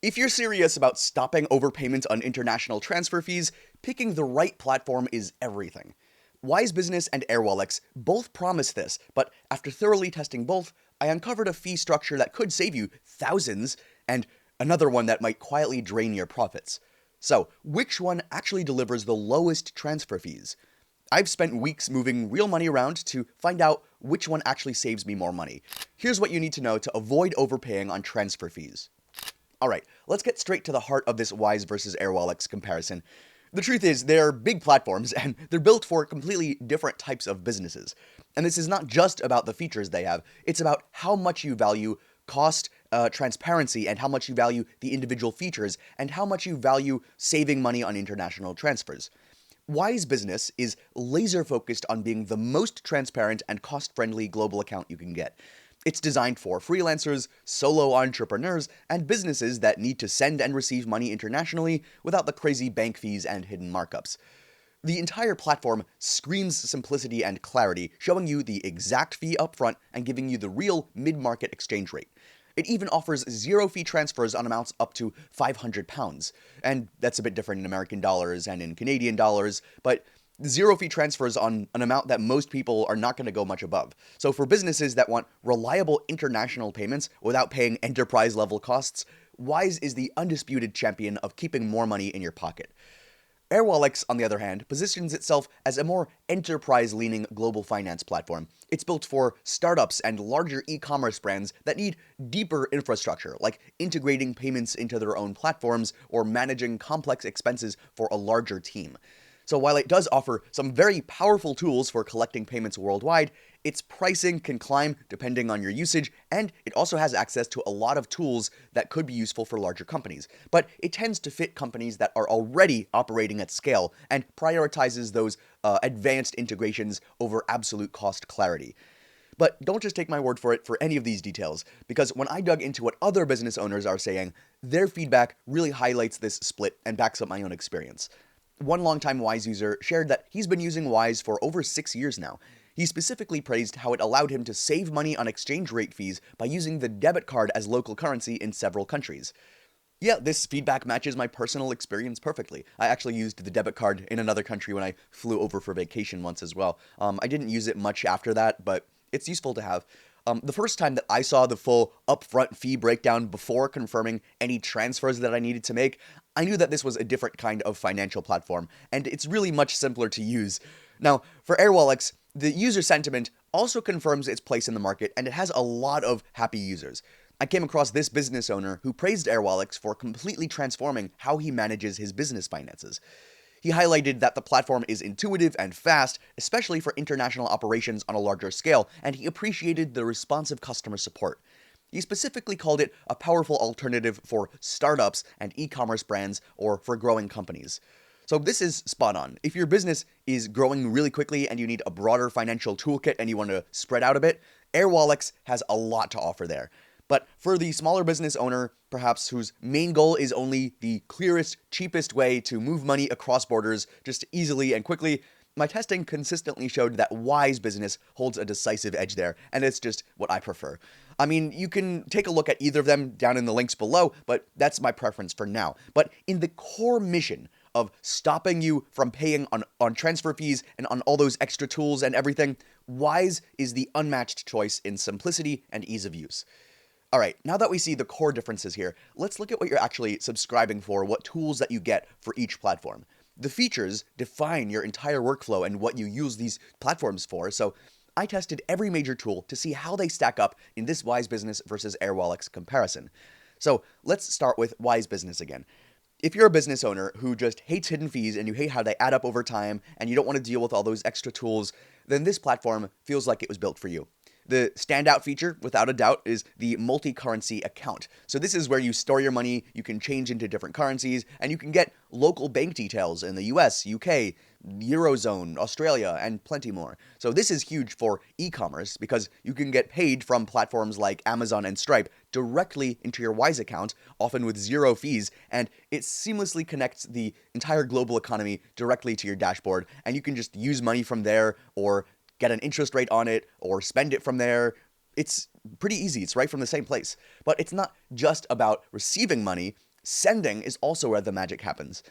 If you're serious about stopping overpayments on international transfer fees, picking the right platform is everything. Wise Business and Airwallex both promise this, but after thoroughly testing both, I uncovered a fee structure that could save you thousands and another one that might quietly drain your profits. So, which one actually delivers the lowest transfer fees? I've spent weeks moving real money around to find out which one actually saves me more money. Here's what you need to know to avoid overpaying on transfer fees. Alright, let's get straight to the heart of this Wise versus Airwallex comparison. The truth is, they're big platforms and they're built for completely different types of businesses. And this is not just about the features they have, it's about how much you value cost, transparency, and how much you value the individual features, and how much you value saving money on international transfers. Wise Business is laser focused on being the most transparent and cost friendly global account you can get. It's designed for freelancers, solo entrepreneurs, and businesses that need to send and receive money internationally without the crazy bank fees and hidden markups. The entire platform screams simplicity and clarity, showing you the exact fee upfront and giving you the real mid-market exchange rate. It even offers zero fee transfers on amounts up to £500. And that's a bit different in American dollars and in Canadian dollars, but zero fee transfers on an amount that most people are not going to go much above. So for businesses that want reliable international payments without paying enterprise level costs, Wise is the undisputed champion of keeping more money in your pocket. Airwallex, on the other hand, positions itself as a more enterprise-leaning global finance platform. It's built for startups and larger e-commerce brands that need deeper infrastructure, like integrating payments into their own platforms or managing complex expenses for a larger team. So while it does offer some very powerful tools for collecting payments worldwide, its pricing can climb depending on your usage, and it also has access to a lot of tools that could be useful for larger companies. But it tends to fit companies that are already operating at scale and prioritizes those advanced integrations over absolute cost clarity. But don't just take my word for it for any of these details, because when I dug into what other business owners are saying, their feedback really highlights this split and backs up my own experience. One longtime Wise user shared that he's been using Wise for over 6 years now. He specifically praised how it allowed him to save money on exchange rate fees by using the debit card as local currency in several countries. Yeah, this feedback matches my personal experience perfectly. I actually used the debit card in another country when I flew over for vacation once as well. I didn't use it much after that, but it's useful to have. The first time that I saw the full upfront fee breakdown before confirming any transfers that I needed to make, I knew that this was a different kind of financial platform, and it's really much simpler to use. Now, for Airwallex, the user sentiment also confirms its place in the market, and it has a lot of happy users. I came across this business owner who praised Airwallex for completely transforming how he manages his business finances. He highlighted that the platform is intuitive and fast, especially for international operations on a larger scale, and he appreciated the responsive customer support. He specifically called it a powerful alternative for startups and e-commerce brands or for growing companies. So this is spot on. If your business is growing really quickly and you need a broader financial toolkit and you want to spread out a bit, Airwallex has a lot to offer there. But for the smaller business owner, perhaps whose main goal is only the clearest, cheapest way to move money across borders just easily and quickly, my testing consistently showed that Wise Business holds a decisive edge there, and it's just what I prefer. I mean, you can take a look at either of them down in the links below, but that's my preference for now. But in the core mission of stopping you from paying on transfer fees and on all those extra tools and everything, Wise is the unmatched choice in simplicity and ease of use. Alright, now that we see the core differences here, let's look at what you're actually subscribing for, what tools that you get for each platform. The features define your entire workflow and what you use these platforms for, so I tested every major tool to see how they stack up in this Wise Business versus Airwallex comparison. So let's start with Wise Business again. If you're a business owner who just hates hidden fees and you hate how they add up over time and you don't want to deal with all those extra tools, then this platform feels like it was built for you. The standout feature, without a doubt, is the multi-currency account. So this is where you store your money, you can change into different currencies, and you can get local bank details in the US, UK, Eurozone, Australia, and plenty more. So this is huge for e-commerce because you can get paid from platforms like Amazon and Stripe directly into your Wise account, often with zero fees, and it seamlessly connects the entire global economy directly to your dashboard, and you can just use money from there or get an interest rate on it, or spend it from there. It's pretty easy. It's right from the same place. But it's not just about receiving money. sending is also where the magic happens.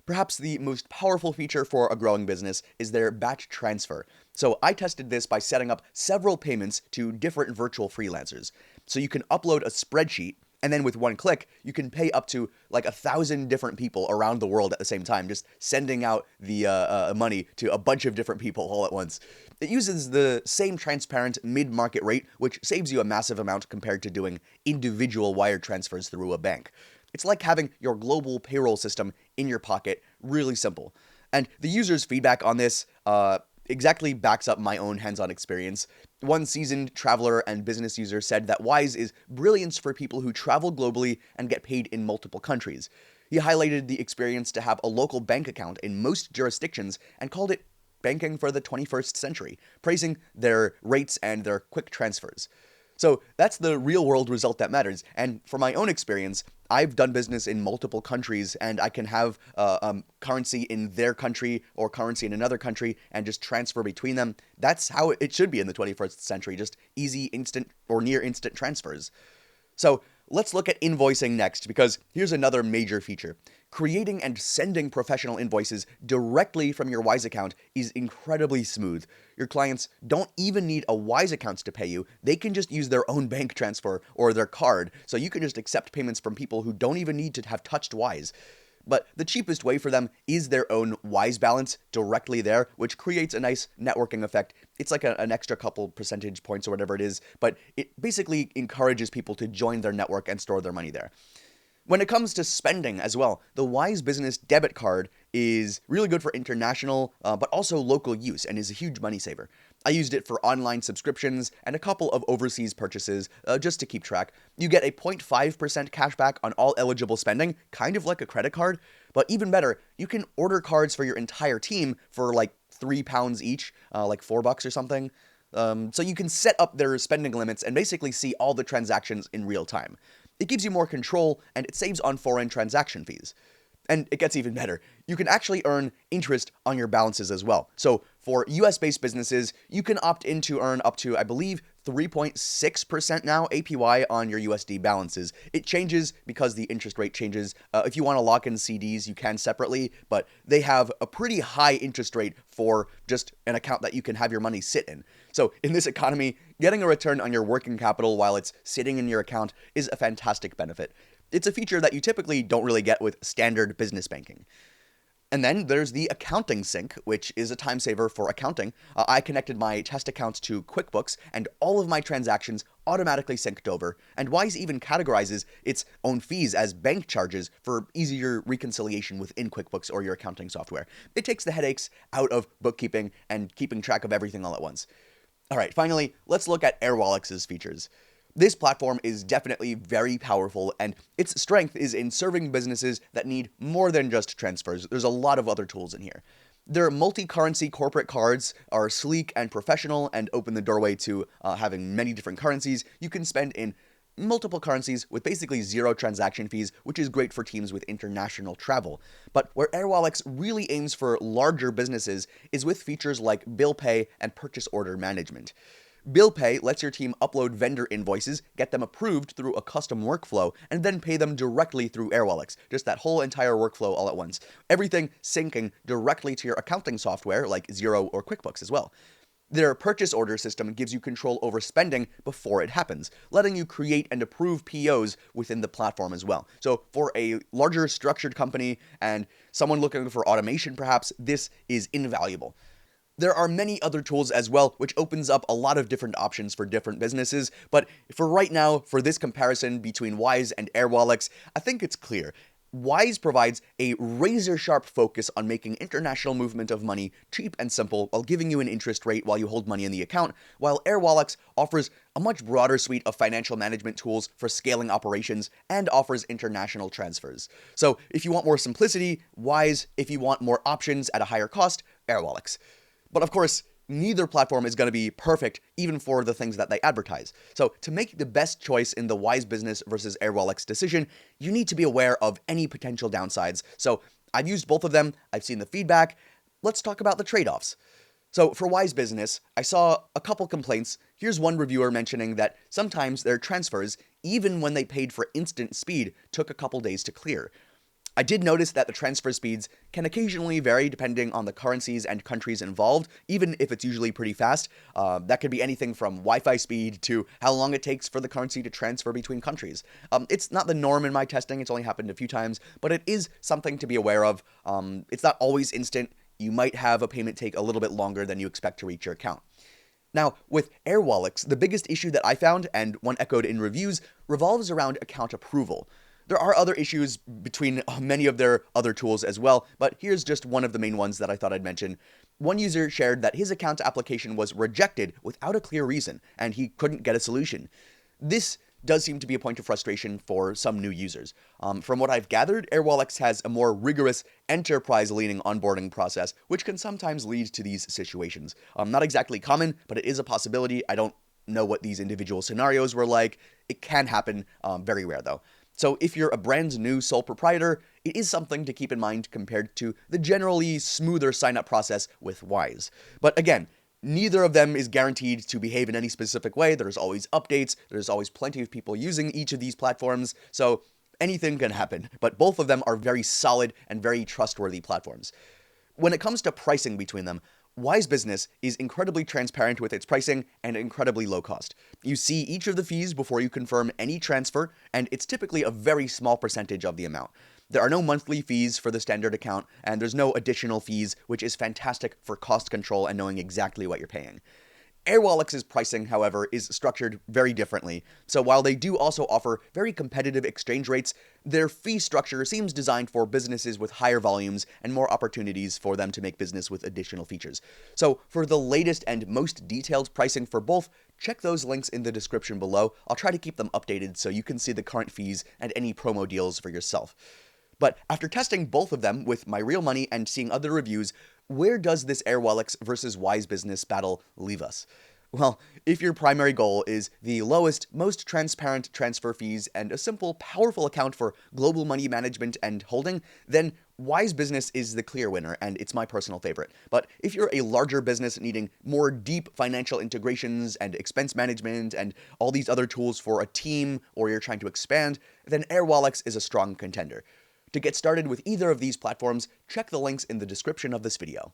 Perhaps the most powerful feature for a growing business is their batch transfer. So I tested this by setting up several payments to different virtual freelancers. So you can upload a spreadsheet, and then with one click, you can pay up to like 1,000 different people around the world at the same time, just sending out the money to a bunch of different people all at once. It uses the same transparent mid-market rate, which saves you a massive amount compared to doing individual wire transfers through a bank. It's like having your global payroll system in your pocket, really simple. And the user's feedback on this exactly backs up my own hands-on experience. One seasoned traveler and business user said that Wise is brilliant for people who travel globally and get paid in multiple countries. He highlighted the experience to have a local bank account in most jurisdictions and called it banking for the 21st century, praising their rates and their quick transfers. So that's the real world result that matters. And from my own experience, I've done business in multiple countries, and I can have currency in their country or currency in another country and just transfer between them. That's how it should be in the 21st century, just easy, instant, or near instant transfers. So let's look at invoicing next, because here's another major feature. Creating and sending professional invoices directly from your Wise account is incredibly smooth. Your clients don't even need a Wise account to pay you. They can just use their own bank transfer or their card, so you can just accept payments from people who don't even need to have touched Wise. But the cheapest way for them is their own Wise balance directly there, which creates a nice networking effect. It's like an extra couple percentage points or whatever it is, but it basically encourages people to join their network and store their money there. When it comes to spending as well, the Wise Business debit card is really good for international, but also local use, and is a huge money saver. I used it for online subscriptions and a couple of overseas purchases, just to keep track. You get a 0.5% cashback on all eligible spending, kind of like a credit card, but even better, you can order cards for your entire team for like £3 each, like $4 or something. So you can set up their spending limits and basically see all the transactions in real time. It gives you more control, and it saves on foreign transaction fees. And it gets even better. You can actually earn interest on your balances as well. So for US-based businesses, you can opt in to earn up to, I believe, 3.6% now APY on your USD balances. It changes because the interest rate changes. If you want to lock in CDs, you can separately, but they have a pretty high interest rate for just an account that you can have your money sit in. So in this economy, getting a return on your working capital while it's sitting in your account is a fantastic benefit. It's a feature that you typically don't really get with standard business banking. And then there's the accounting sync, which is a time saver for accounting. I connected my test accounts to QuickBooks, and all of my transactions automatically synced over. And Wise even categorizes its own fees as bank charges for easier reconciliation within QuickBooks or your accounting software. It takes the headaches out of bookkeeping and keeping track of everything all at once. All right, finally, let's look at Airwallex's features. This platform is definitely very powerful, and its strength is in serving businesses that need more than just transfers. There's a lot of other tools in here. Their multi-currency corporate cards are sleek and professional and open the doorway to having many different currencies. You can spend in multiple currencies with basically zero transaction fees, which is great for teams with international travel. But where Airwallex really aims for larger businesses is with features like bill pay and purchase order management. Bill pay lets your team upload vendor invoices, get them approved through a custom workflow, and then pay them directly through Airwallex. Just that whole entire workflow all at once. Everything syncing directly to your accounting software like Xero or QuickBooks as well. Their purchase order system gives you control over spending before it happens, letting you create and approve POs within the platform as well. So for a larger structured company and someone looking for automation perhaps, this is invaluable. There are many other tools as well, which opens up a lot of different options for different businesses, but for right now, for this comparison between Wise and Airwallex, I think it's clear. Wise provides a razor-sharp focus on making international movement of money cheap and simple while giving you an interest rate while you hold money in the account, while Airwallex offers a much broader suite of financial management tools for scaling operations and offers international transfers. So if you want more simplicity, Wise. If you want more options at a higher cost, Airwallex. But of course, neither platform is going to be perfect, even for the things that they advertise. So to make the best choice in the Wise Business versus Airwallex decision, you need to be aware of any potential downsides. So I've used both of them, I've seen the feedback. Let's talk about the trade-offs. So for Wise Business, I saw a couple complaints. Here's one reviewer mentioning that sometimes their transfers, even when they paid for instant speed, took a couple days to clear. I did notice that the transfer speeds can occasionally vary depending on the currencies and countries involved, even if it's usually pretty fast. That could be anything from Wi-Fi speed to how long it takes for the currency to transfer between countries. It's not the norm in my testing, it's only happened a few times, but it is something to be aware of. It's not always instant. You might have a payment take a little bit longer than you expect to reach your account. Now, with Airwallex, the biggest issue that I found, and one echoed in reviews, revolves around account approval. There are other issues between many of their other tools as well, but here's just one of the main ones that I thought I'd mention. One user shared that his account application was rejected without a clear reason, and he couldn't get a solution. This does seem to be a point of frustration for some new users. From what I've gathered, Airwallex has a more rigorous, enterprise-leaning onboarding process, which can sometimes lead to these situations. Not exactly common, but it is a possibility. I don't know what these individual scenarios were like. It can happen, very rare though. So if you're a brand new sole proprietor, it is something to keep in mind compared to the generally smoother sign-up process with Wise. But again, neither of them is guaranteed to behave in any specific way. There's always updates. There's always plenty of people using each of these platforms. So anything can happen. But both of them are very solid and very trustworthy platforms. When it comes to pricing between them, Wise Business is incredibly transparent with its pricing and incredibly low cost. You see each of the fees before you confirm any transfer, and it's typically a very small percentage of the amount. There are no monthly fees for the standard account, and there's no additional fees, which is fantastic for cost control and knowing exactly what you're paying. Airwallex's pricing, however, is structured very differently, so while they do also offer very competitive exchange rates, their fee structure seems designed for businesses with higher volumes and more opportunities for them to make business with additional features. So for the latest and most detailed pricing for both, check those links in the description below. I'll try to keep them updated so you can see the current fees and any promo deals for yourself. But after testing both of them with my real money and seeing other reviews, where does this Airwallex versus Wise Business battle leave us? Well, if your primary goal is the lowest, most transparent transfer fees and a simple, powerful account for global money management and holding, then Wise Business is the clear winner, and it's my personal favorite. But if you're a larger business needing more deep financial integrations and expense management and all these other tools for a team, or you're trying to expand, then Airwallex is a strong contender. To get started with either of these platforms, check the links in the description of this video.